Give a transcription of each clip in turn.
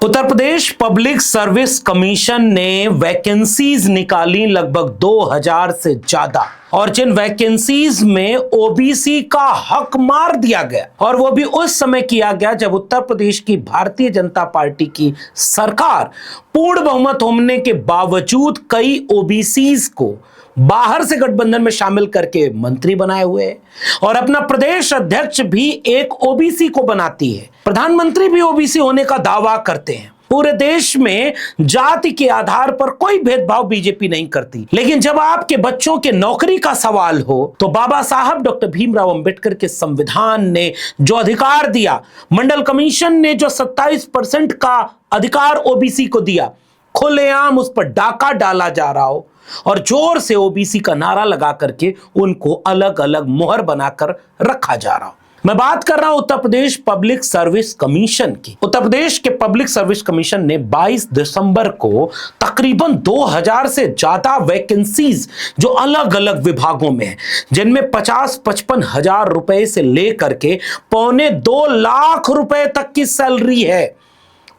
Uttar Pradesh public service commission ने vacancies निकाली लगभग 2000 से ज्यादा, और जिन वैकेंसीज में ओबीसी का हक मार दिया गया, और वो भी उस समय किया गया जब उत्तर प्रदेश की भारतीय जनता पार्टी की सरकार पूर्ण बहुमत होने के बावजूद कई ओबीसीज को बाहर से गठबंधन में शामिल करके मंत्री बनाए हुए है, और अपना प्रदेश अध्यक्ष भी एक ओबीसी को बनाती है। प्रधानमंत्री भी ओबीसी होने का दावा करते हैं। पूरे देश में जाति के आधार पर कोई भेदभाव बीजेपी नहीं करती, लेकिन जब आपके बच्चों के नौकरी का सवाल हो तो बाबा साहब डॉक्टर भीमराव अंबेडकर के संविधान ने जो अधिकार दिया, मंडल कमीशन ने जो 27% का अधिकार ओबीसी को दिया, खुलेआम उस पर डाका डाला जा रहा हो और जोर से ओबीसी का नारा लगा करके उनको अलग अलग मुहर बनाकर रखा जा रहा हो। मैं बात कर रहा हूं Uttar Pradesh public service commission की। उत्तर प्रदेश के पब्लिक सर्विस कमीशन ने 22 दिसंबर को तकरीबन 2000 से ज्यादा वैकेंसीज जो अलग अलग विभागों में हैं, जिनमें 50-55 हजार रुपए से लेकर के 2.25 लाख रुपए तक की सैलरी है,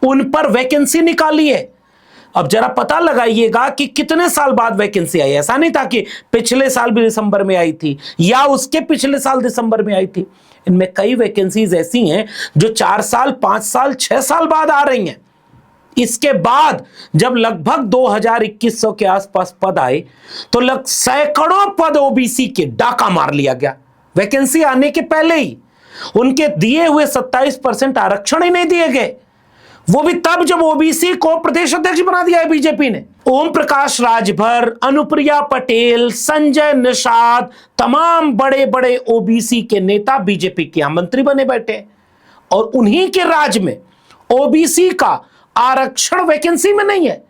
उन पर वैकेंसी निकाली है। अब जरा पता लगाइएगा कि कितने साल बाद वैकेंसी आई। ऐसा नहीं था कि पिछले साल भी दिसंबर में आई थी या उसके पिछले साल दिसंबर में आई थी। इनमें कई वैकेंसीज ऐसी हैं जो 4 साल, 5 साल, 6 साल बाद आ रही हैं। इसके बाद जब लगभग 2100 के आसपास पद आए तो सैकड़ों पद ओबीसी के डाका मार लिया गया। वैकेंसी आने के पहले ही उनके दिए हुए 27% आरक्षण ही नहीं दिए गए, वो भी तब जब ओबीसी को प्रदेश अध्यक्ष बना दिया है बीजेपी ने। ओम प्रकाश राजभर, अनुप्रिया पटेल, संजय निषाद, तमाम बड़े बड़े ओबीसी के नेता बीजेपी के यहां मंत्री बने बैठे, और उन्हीं के राज में ओबीसी का आरक्षण वैकेंसी में नहीं है।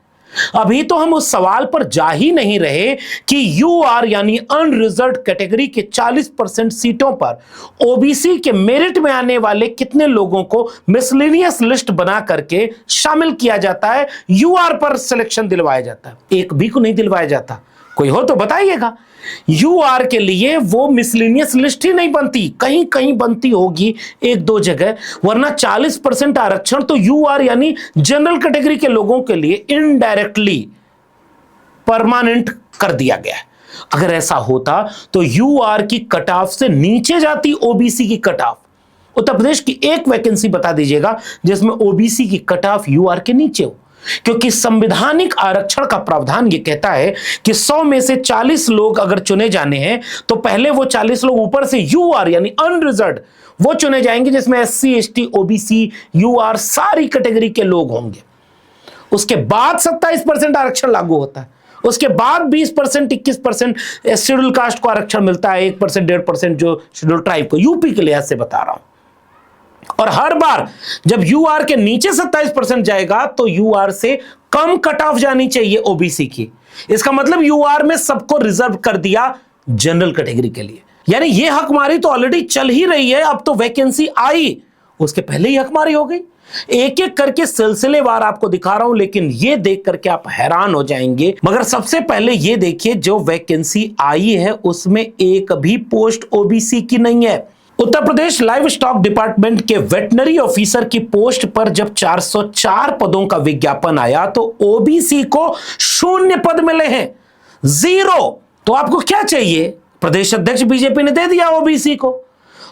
अभी तो हम उस सवाल पर जा ही नहीं रहे कि यूआर यानी अनरिजर्व्ड कैटेगरी के 40% सीटों पर ओबीसी के मेरिट में आने वाले कितने लोगों को मिसलेनियस लिस्ट बना करके शामिल किया जाता है, यूआर पर सिलेक्शन दिलवाया जाता है। एक भी को नहीं दिलवाया जाता। कोई हो तो बताइएगा। यूआर के लिए वो मिसलेनियस लिस्ट ही नहीं बनती, कहीं कहीं बनती होगी 1-2 जगह, वरना 40% आरक्षण तो यूआर यानी जनरल कैटेगरी के लोगों के लिए इनडायरेक्टली परमानेंट कर दिया गया है। अगर ऐसा होता तो यूआर की कट ऑफ से नीचे जाती ओबीसी की कट ऑफ। उत्तर प्रदेश की एक वैकेंसी बता दीजिएगा जिसमें ओबीसी की कट ऑफ यूआर के नीचे हो, क्योंकि संवैधानिक आरक्षण का प्रावधान यह कहता है कि 100 में से 40 लोग अगर चुने जाने हैं तो पहले वो 40 लोग ऊपर से यूआर यानी अनरिजर्व्ड वो चुने जाएंगे, जिसमें एससी, एसटी, ओबीसी, यूआर सारी कैटेगरी के लोग होंगे। उसके बाद 27% आरक्षण लागू होता है। उसके बाद 20%, 21% शेड्यूल कास्ट को आरक्षण मिलता है, 1%, 1.5% जो शेड्यूल ट्राइब को। यूपी के लिहाज से बता रहा हूं। और हर बार जब यूआर के नीचे 27% जाएगा तो यूआर से कम कट ऑफ जानी चाहिए ओबीसी की। इसका मतलब यूआर में सबको रिजर्व कर दिया जनरल कैटेगरी के लिए, यानी ये हकमारी तो ऑलरेडी चल ही रही है। अब तो वैकेंसी आई, उसके पहले ही हकमारी हो गई। एक एक करके सिलसिलेवार आपको दिखा रहा हूं, लेकिन ये देख करके आप हैरान हो जाएंगे। मगर सबसे पहले ये देखिए, जो वैकेंसी आई है उसमें एक भी पोस्ट ओबीसी की नहीं है। Uttar Pradesh live stock department के वेटनरी ऑफिसर की पोस्ट पर जब 404 पदों का विज्ञापन आया तो ओबीसी को 0 पद मिले हैं, 0। तो आपको क्या चाहिए? प्रदेश अध्यक्ष बीजेपी ने दे दिया ओबीसी को,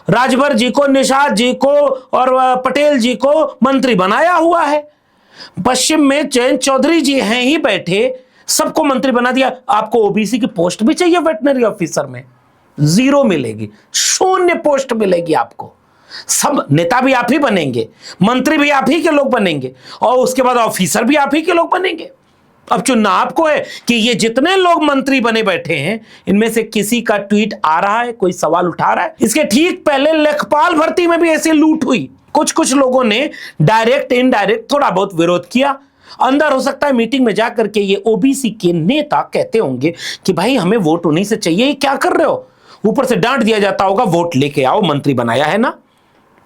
राजभर जी को, निषाद जी को और पटेल जी को मंत्री बनाया हुआ है। पश्चिम में जयंत चौधरी जी हैं ही बैठे, सबको मंत्री बना दिया। आपको ओबीसी की पोस्ट भी चाहिए वेटनरी ऑफिसर में, 0 मिलेगी, 0 पोस्ट मिलेगी आपको। सब नेता भी आप ही बनेंगे, मंत्री भी आप ही के लोग बनेंगे, और उसके बाद ऑफिसर भी आप ही के लोग बनेंगे। अब चुनना आपको है कि ये जितने लोग मंत्री बने बैठे हैं इनमें से किसी का ट्वीट आ रहा है, कोई सवाल उठा रहा है। इसके ठीक पहले लेखपाल भर्ती में भी ऐसी लूट हुई। कुछ लोगों ने डायरेक्ट इनडायरेक्ट थोड़ा बहुत विरोध किया। अंदर हो सकता है मीटिंग में जाकर के ये ओबीसी के नेता कहते होंगे कि भाई हमें वोट उन्हीं से चाहिए, क्या कर रहे हो? ऊपर से डांट दिया जाता होगा, वोट लेके आओ, मंत्री बनाया है ना,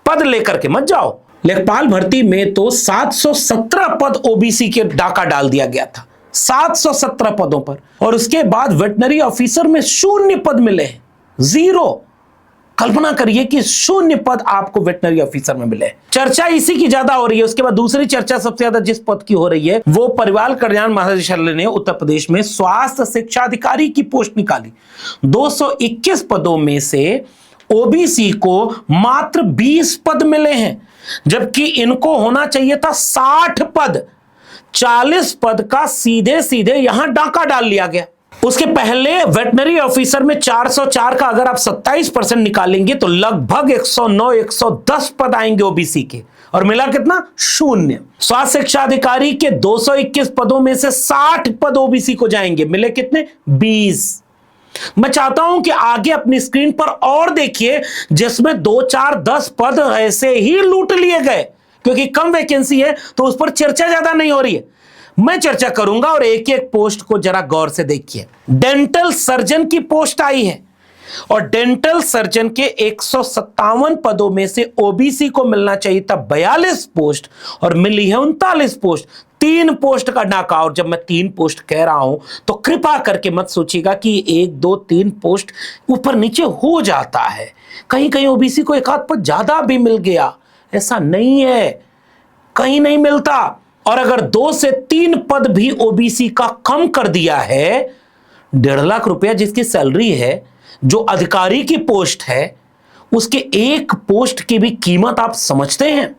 पद लेकर के मत जाओ। लेखपाल भर्ती में तो 717 पद ओबीसी के डाका डाल दिया गया था, 717 पदों पर। और उसके बाद वेटनरी ऑफिसर में 0 पद मिले हैं, 0। कल्पना करिए कि 0 पद आपको वेटनरी ऑफिसर में मिले। चर्चा इसी की ज्यादा हो रही है। उसके बाद दूसरी चर्चा सबसे ज्यादा जिस पद की हो रही है वो परिवार कल्याण महानिदेशालय ने उत्तर प्रदेश में स्वास्थ्य शिक्षा अधिकारी की पोस्ट निकाली। 221 पदों में से ओबीसी को मात्र 20 पद मिले हैं, जबकि इनको होना चाहिए था 60 पद। 40 पद का सीधे सीधे यहां डाका डाल लिया गया। उसके पहले वेटनरी ऑफिसर में 404 का अगर आप 27% निकालेंगे तो लगभग 109-110 पद आएंगे ओबीसी के, और मिला कितना? 0। स्वास्थ्य शिक्षा अधिकारी के 221 पदों में से 60 पद ओबीसी को जाएंगे, मिले कितने? 20। मैं चाहता हूं कि आगे अपनी स्क्रीन पर और देखिए जिसमें 2, 4, 10 पद ऐसे ही लूट लिए गए, क्योंकि कम वैकेंसी है तो उस पर चर्चा ज्यादा नहीं हो रही है। मैं चर्चा करूंगा और एक एक पोस्ट को जरा गौर से देखिए। डेंटल सर्जन की पोस्ट आई है और डेंटल सर्जन के 157 पदों में से ओबीसी को मिलना चाहिए था 42 पोस्ट और मिली है 39 पोस्ट। 3 पोस्ट का डाका। और जब मैं 3 पोस्ट कह रहा हूं तो कृपा करके मत सोचिएगा कि 1, 2, 3 पोस्ट ऊपर नीचे हो जाता है। कहीं कहीं ओबीसी को एक आध पद ज्यादा भी मिल गया, ऐसा नहीं है, कहीं नहीं मिलता। और अगर 2 से 3 पद भी ओबीसी का कम कर दिया है, 1.5 लाख रुपया जिसकी सैलरी है, जो अधिकारी की पोस्ट है, उसके एक पोस्ट की भी कीमत आप समझते हैं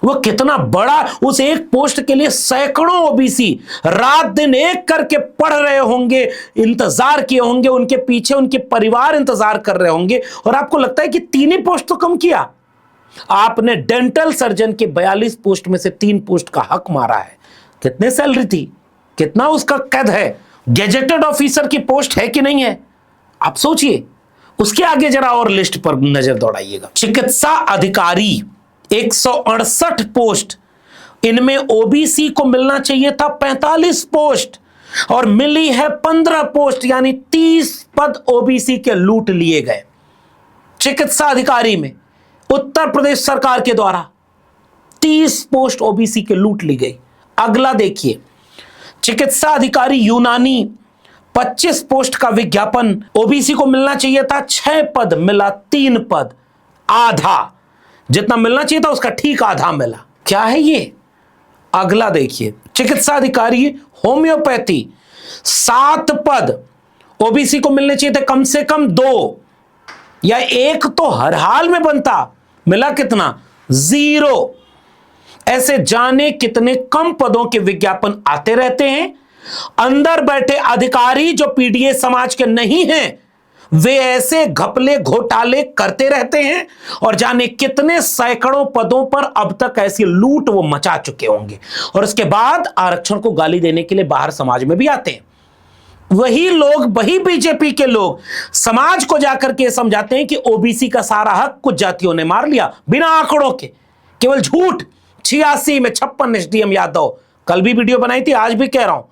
वो कितना बड़ा? उस एक पोस्ट के लिए सैकड़ों ओबीसी रात दिन एक करके पढ़ रहे होंगे, इंतजार किए होंगे, उनके पीछे उनके परिवार इंतजार कर रहे होंगे, और आपको लगता है कि 3 ही पोस्ट तो कम किया। आपने डेंटल सर्जन के 42 पोस्ट में से 3 पोस्ट का हक मारा है। कितने सैलरी थी, कितना उसका कद है, गैजेटेड ऑफिसर की पोस्ट है कि नहीं है, आप सोचिए। उसके आगे जरा और लिस्ट पर नजर दौड़ाइएगा। चिकित्सा अधिकारी 168 पोस्ट, इनमें ओबीसी को मिलना चाहिए था 45 पोस्ट और मिली है 15 पोस्ट, यानी 30 पद ओबीसी के लूट लिए गए। चिकित्सा अधिकारी में उत्तर प्रदेश सरकार के द्वारा 30 पोस्ट ओबीसी के लूट ली गई। अगला देखिए, चिकित्सा अधिकारी यूनानी 25 पोस्ट का विज्ञापन, ओबीसी को मिलना चाहिए था 6 पद, मिला 3 पद, आधा जितना मिलना चाहिए था उसका ठीक आधा मिला। क्या है ये? अगला देखिए, चिकित्सा अधिकारी होम्योपैथी 7 पद, ओबीसी को मिलने चाहिए थे कम से कम 2 या 1 तो हर हाल में बनता, मिला कितना? 0। ऐसे जाने कितने कम पदों के विज्ञापन आते रहते हैं। अंदर बैठे अधिकारी जो पीडीए समाज के नहीं हैं, वे ऐसे घपले घोटाले करते रहते हैं और जाने कितने सैकड़ों पदों पर अब तक ऐसी लूट वो मचा चुके होंगे, और उसके बाद आरक्षण को गाली देने के लिए बाहर समाज में भी आते हैं। वही लोग, वही बीजेपी के लोग समाज को जाकर के समझाते हैं कि ओबीसी का सारा हक कुछ जातियों ने मार लिया, बिना आंकड़ों के, केवल झूठ। 86 में 56 एसडीएम यादव, कल भी वीडियो बनाई थी, आज भी कह रहा हूं,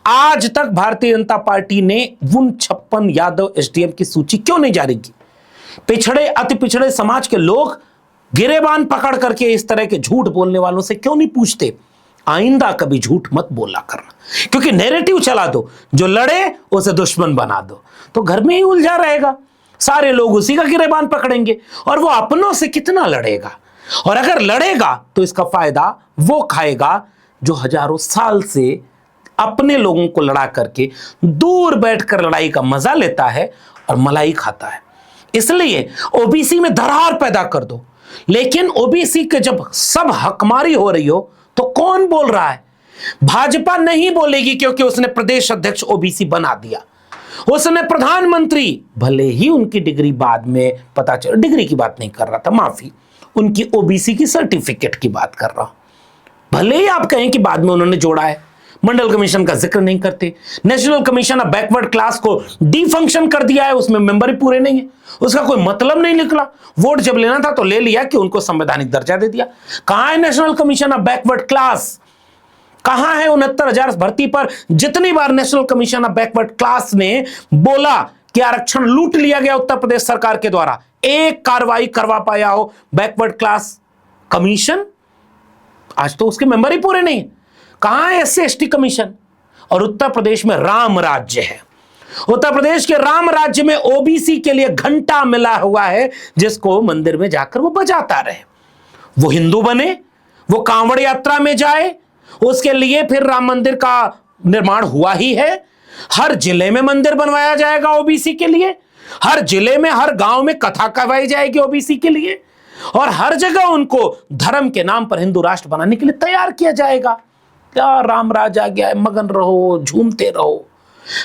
आज तक भारतीय जनता पार्टी ने उन 56 यादव एसडीएम की सूची क्यों नहीं जारी की? पिछड़े, अति पिछड़े समाज के लोग गिरेबान पकड़ करके इस तरह के झूठ बोलने वालों से क्यों नहीं पूछते? आइंदा कभी झूठ मत बोला करना, क्योंकि नैरेटिव चला दो, जो लड़े उसे दुश्मन बना दो, तो घर में ही उलझा रहेगा, सारे लोग उसी का गिरेबान पकड़ेंगे और वो अपनों से कितना लड़ेगा। और अगर लड़ेगा तो इसका फायदा वो खाएगा जो हजारों साल से अपने लोगों को लड़ा करके दूर बैठकर लड़ाई का मजा लेता है और मलाई खाता है। इसलिए ओबीसी में दरार पैदा कर दो। लेकिन ओबीसी के जब सब हकमारी हो रही हो तो कौन बोल रहा है? भाजपा नहीं बोलेगी, क्योंकि उसने प्रदेश अध्यक्ष ओबीसी बना दिया, उसने प्रधानमंत्री, भले ही उनकी डिग्री बाद में पता चला, डिग्री की बात नहीं कर रहा था, माफी, उनकी ओबीसी की सर्टिफिकेट की बात कर रहा हूं। भले ही आप कहें कि बाद में उन्होंने जोड़ा है, मंडल कमीशन का जिक्र नहीं करते, national Commission of Backward class को डिफंक्शन कर दिया है, उसमें मेंबर ही पूरे नहीं है, उसका कोई मतलब नहीं निकला, वोट जब लेना था तो ले लिया कि उनको संवैधानिक दर्जा दे दिया। कहां है National Commission of Backward Class? कहां है 69,000 भर्ती पर जितनी बार National Commission of Backward Class ने बोला कि आरक्षण लूट लिया गया उत्तर प्रदेश सरकार के द्वारा, एक कार्रवाई करवा पाया हो बैकवर्ड क्लास कमीशन? आज तो उसके मेंबर ही पूरे नहीं। कहां है एससी एसटी कमीशन? और उत्तर प्रदेश में राम राज्य है, उत्तर प्रदेश के राम राज्य में ओबीसी के लिए घंटा मिला हुआ है, जिसको मंदिर में जाकर वो बजाता रहे। वो हिंदू बने, वो कांवड़ यात्रा में जाए, उसके लिए फिर राम मंदिर का निर्माण हुआ ही है। हर जिले में मंदिर बनवाया जाएगा ओबीसी के लिए, हर जिले में, हर गांव में कथा करवाई जाएगी ओबीसी के लिए, और हर जगह उनको धर्म के नाम पर हिंदू राष्ट्र बनाने के लिए तैयार किया जाएगा। क्या राम राज आ गया है, मगन रहो, झूमते रहो।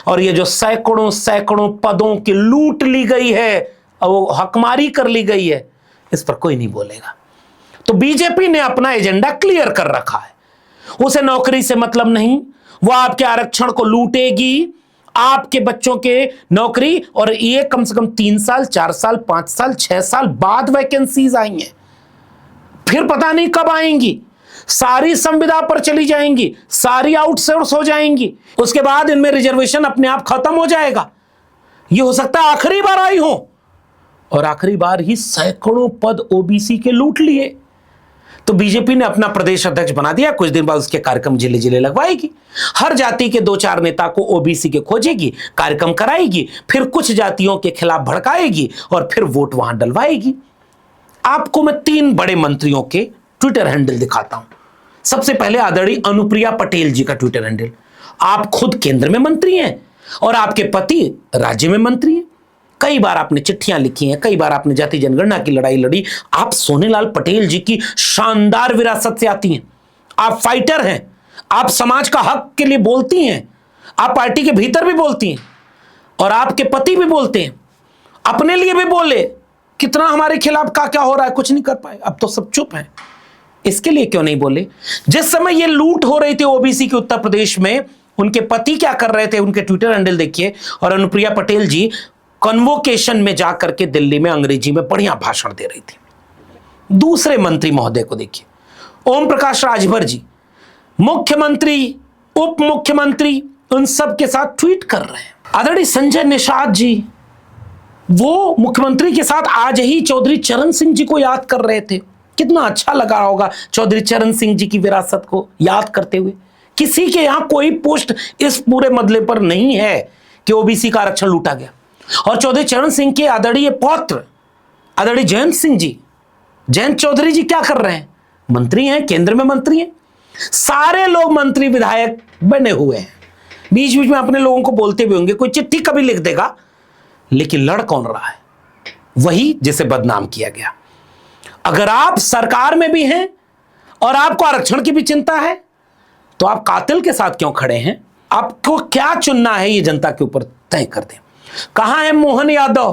और ये जो सैकड़ों सैकड़ों पदों की लूट ली गई है, वो हकमारी कर ली गई है, इस पर कोई नहीं बोलेगा। तो बीजेपी ने अपना एजेंडा क्लियर कर रखा है। उसे नौकरी से मतलब नहीं, वो आपके आरक्षण को लूटेगी, आपके बच्चों के नौकरी, और ये कम से कम 3 साल 4 साल 5 साल 6 साल बाद वैकेंसीज आई हैं, फिर पता नहीं कब आएंगी, सारी संविदा पर चली जाएंगी, सारी आउटसोर्स हो जाएंगी, उसके बाद इनमें रिजर्वेशन अपने आप खत्म हो जाएगा। ये हो सकता है आखिरी बार आई हो, और आखिरी बार ही सैकड़ों पद ओबीसी के लूट लिए। तो बीजेपी ने अपना प्रदेश अध्यक्ष बना दिया, कुछ दिन बाद उसके कार्यक्रम जिले जिले लगवाएगी, हर जाति के 2-4 नेता को ओबीसी के खोजेगी, कार्यक्रम कराएगी, फिर कुछ जातियों के खिलाफ भड़काएगी और फिर वोट वहां डलवाएगी। आपको मैं 3 बड़े मंत्रियों के ट्विटर हैंडल दिखाता हूं। सबसे पहले आदरणीय अनुप्रिया पटेल जी का ट्विटर हैंडल। आप खुद केंद्र में मंत्री हैं और आपके पति राज्य में मंत्री हैं। कई बार आपने चिट्ठियां लिखी हैं, कई बार आपने जाति जनगणना की लड़ाई लड़ी। आप सोनेलाल पटेल जी की शानदार विरासत से आती हैं। आप फाइटर हैं, आप समाज का हक के लिए बोलती हैं, आप पार्टी के भीतर भी बोलती हैं, और आपके पति भी बोलते हैं, अपने लिए भी बोले। कितना हमारे खिलाफ क्या हो रहा है, कुछ नहीं कर पाए, अब तो सब चुप हैं। इसके लिए क्यों नहीं बोले? जिस समय ये लूट हो रही थी ओबीसी के उत्तर प्रदेश में, उनके पति क्या कर रहे थे, उनके ट्विटर हैंडल देखिए। और अनुप्रिया पटेल जी कन्वोकेशन में जाकर के दिल्ली में अंग्रेजी में बढ़िया भाषण दे रही थी। दूसरे मंत्री महोदय को देखिए, ओम प्रकाश राजभर जी, मुख्यमंत्री, उप मुख्यमंत्री, उन सब के साथ ट्वीट कर रहे हैं। आदरणीय संजय निषाद जी, वो मुख्यमंत्री के साथ आज ही चौधरी चरण सिंह जी को याद कर रहे थे। कितना अच्छा लगा होगा चौधरी चरण सिंह जी की विरासत को याद करते हुए। किसी के यहां कोई पोस्ट इस पूरे मसले पर नहीं है कि ओबीसी का आरक्षण लूटा गया। और चौधरी चरण सिंह के आदरणीय पौत्र आदरणीय जयंत सिंह जी, जयंत चौधरी जी क्या कर रहे हैं? मंत्री हैं, केंद्र में मंत्री हैं। सारे लोग मंत्री विधायक बने हुए हैं। बीच बीच में अपने लोगों को बोलते भी होंगे, कोई चिट्ठी कभी लिख देगा, लेकिन लड़ कौन रहा है? वही जिसे बदनाम किया गया। अगर आप सरकार में भी हैं और आपको आरक्षण की भी चिंता है, तो आप कातिल के साथ क्यों खड़े हैं? आपको क्या चुनना है, ये जनता के ऊपर तय कर दें। कहां है मोहन यादव,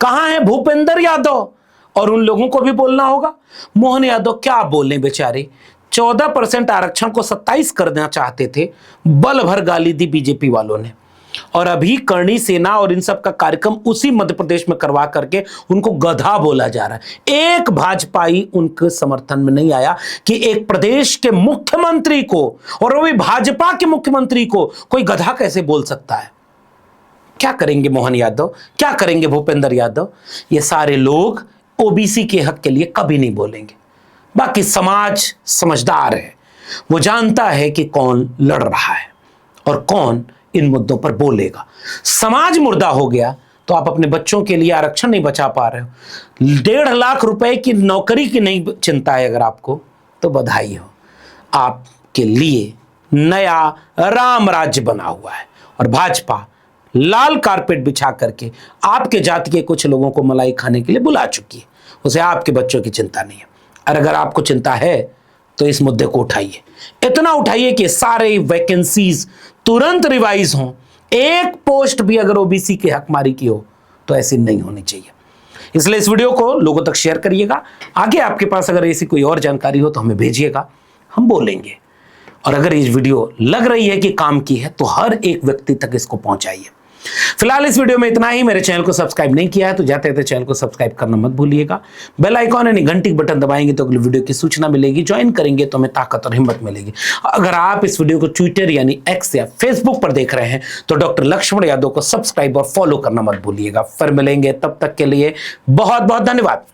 कहां है भूपेंद्र यादव? और उन लोगों को भी बोलना होगा। मोहन यादव क्या बोले बेचारे, 14% आरक्षण को 27 करना चाहते थे, बल भर गाली दी बीजेपी वालों ने। और अभी करणी सेना और इन सब का कार्यक्रम उसी मध्य प्रदेश में करवा करके उनको गधा बोला जा रहा है। एक भाजपाई उनके समर्थन में नहीं आया कि एक प्रदेश के मुख्यमंत्री को, और वो भी भाजपा के मुख्यमंत्री को, कोई गधा कैसे बोल सकता है। क्या करेंगे मोहन यादव, क्या करेंगे भूपेंद्र यादव? ये सारे लोग ओबीसी के हक के लिए कभी नहीं बोलेंगे। बाकी समाज समझदार है, वो जानता है कि कौन लड़ रहा है और कौन इन मुद्दों पर बोलेगा। समाज मुर्दा हो गया तो आप अपने बच्चों के लिए आरक्षण नहीं बचा पा रहे हो। 1.5 लाख रुपए की नौकरी की नहीं चिंता है अगर आपको, तो बधाई हो, आपके लिए नया राम राज्य बना हुआ है। और भाजपा लाल कारपेट बिछा करके आपके जाति के कुछ लोगों को मलाई खाने के लिए बुला चुकी है। उसे आपके बच्चों की चिंता नहीं है। और अगर आपको चिंता है तो इस मुद्दे को उठाइए, इतना उठाइए कि सारे वैकेंसीज तुरंत रिवाइज हों। एक पोस्ट भी अगर ओबीसी के हकमारी की हो तो ऐसी नहीं होनी चाहिए। इसलिए इस वीडियो को लोगों तक शेयर करिएगा। आगे आपके पास अगर ऐसी कोई और जानकारी हो तो हमें भेजिएगा, हम बोलेंगे। और अगर ये वीडियो लग रही है कि काम की है तो हर एक व्यक्ति तक इसको पहुंचाइए। फिलहाल इस वीडियो में इतना ही। मेरे चैनल को सब्सक्राइब नहीं किया है तो जाते जाते चैनल को सब्सक्राइब करना मत भूलिएगा। बेल आइकॉन यानी घंटी के बटन दबाएंगे तो अगली वीडियो की सूचना मिलेगी। ज्वाइन करेंगे तो हमें ताकत और हिम्मत मिलेगी। अगर आप इस वीडियो को ट्विटर यानी एक्स या फेसबुक पर देख रहे हैं तो डॉक्टर लक्ष्मण यादव को सब्सक्राइब और फॉलो करना मत भूलिएगा। फिर मिलेंगे, तब तक के लिए बहुत बहुत धन्यवाद।